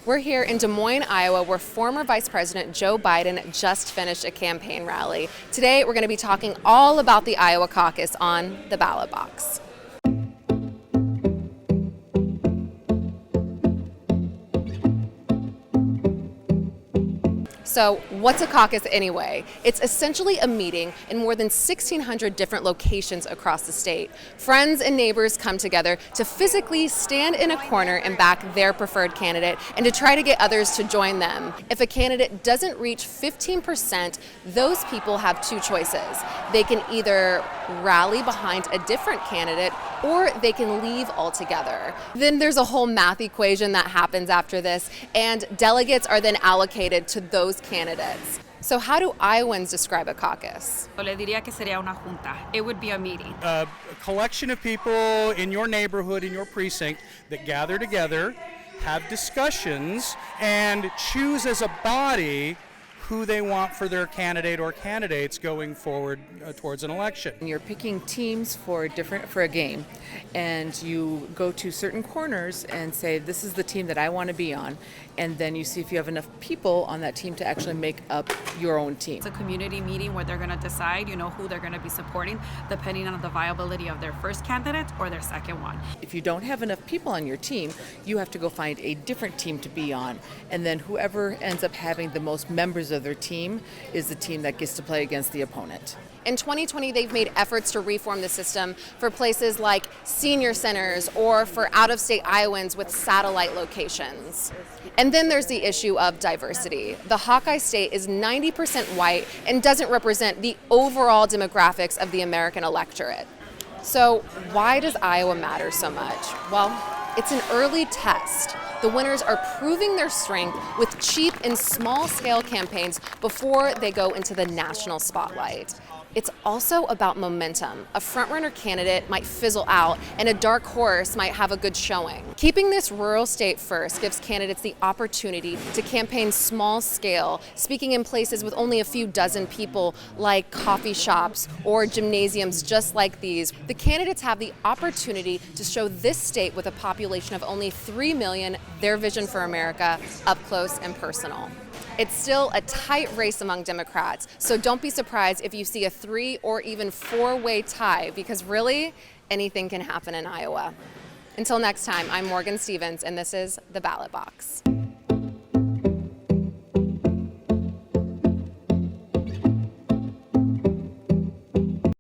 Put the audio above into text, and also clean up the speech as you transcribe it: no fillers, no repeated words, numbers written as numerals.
We're here in Des Moines, Iowa, where former Vice President Joe Biden just finished a campaign rally. Today, we're going to be talking all about the Iowa caucus on the Ballot Box. So what's a caucus anyway? It's essentially a meeting in more than 1,600 different locations across the state. Friends and neighbors come together to physically stand in a corner and back their preferred candidate and to try to get others to join them. If a candidate doesn't reach 15%, those people have two choices. They can either rally behind a different candidate or they can leave altogether. Then there's a whole math equation that happens after this, and delegates are then allocated to those candidates. So how do Iowans describe a caucus? Le diría que sería una junta. It would be a meeting. A collection of people in your neighborhood, in your precinct, that gather together, have discussions, and choose as a body who they want for their candidate or candidates going forward towards an election. You're picking teams for a game, and you go to certain corners and say, this is the team that I want to be on, and then you see if you have enough people on that team to actually make up your own team. It's a community meeting where they're going to decide, who they're going to be supporting, depending on the viability of their first candidate or their second one. If you don't have enough people on your team, you have to go find a different team to be on, and then whoever ends up having the most members of their team is the team that gets to play against the opponent. In 2020, they've made efforts to reform the system for places like senior centers or for out-of-state Iowans with satellite locations. And then there's the issue of diversity. The Hawkeye state is 90% white and doesn't represent the overall demographics of the American electorate. So why does Iowa matter so much? Well, it's an early test. The winners are proving their strength with cheap and small-scale campaigns before they go into the national spotlight. It's also about momentum. A frontrunner candidate might fizzle out, and a dark horse might have a good showing. Keeping this rural state first gives candidates the opportunity to campaign small scale, speaking in places with only a few dozen people, like coffee shops or gymnasiums just like these. The candidates have the opportunity to show this state with a population of only 3 million their vision for America up close and personal. It's still a tight race among Democrats, so don't be surprised if you see a 3 or even 4-way tie, because really, anything can happen in Iowa. Until next time, I'm Morgan Stevens, and this is The Ballot Box.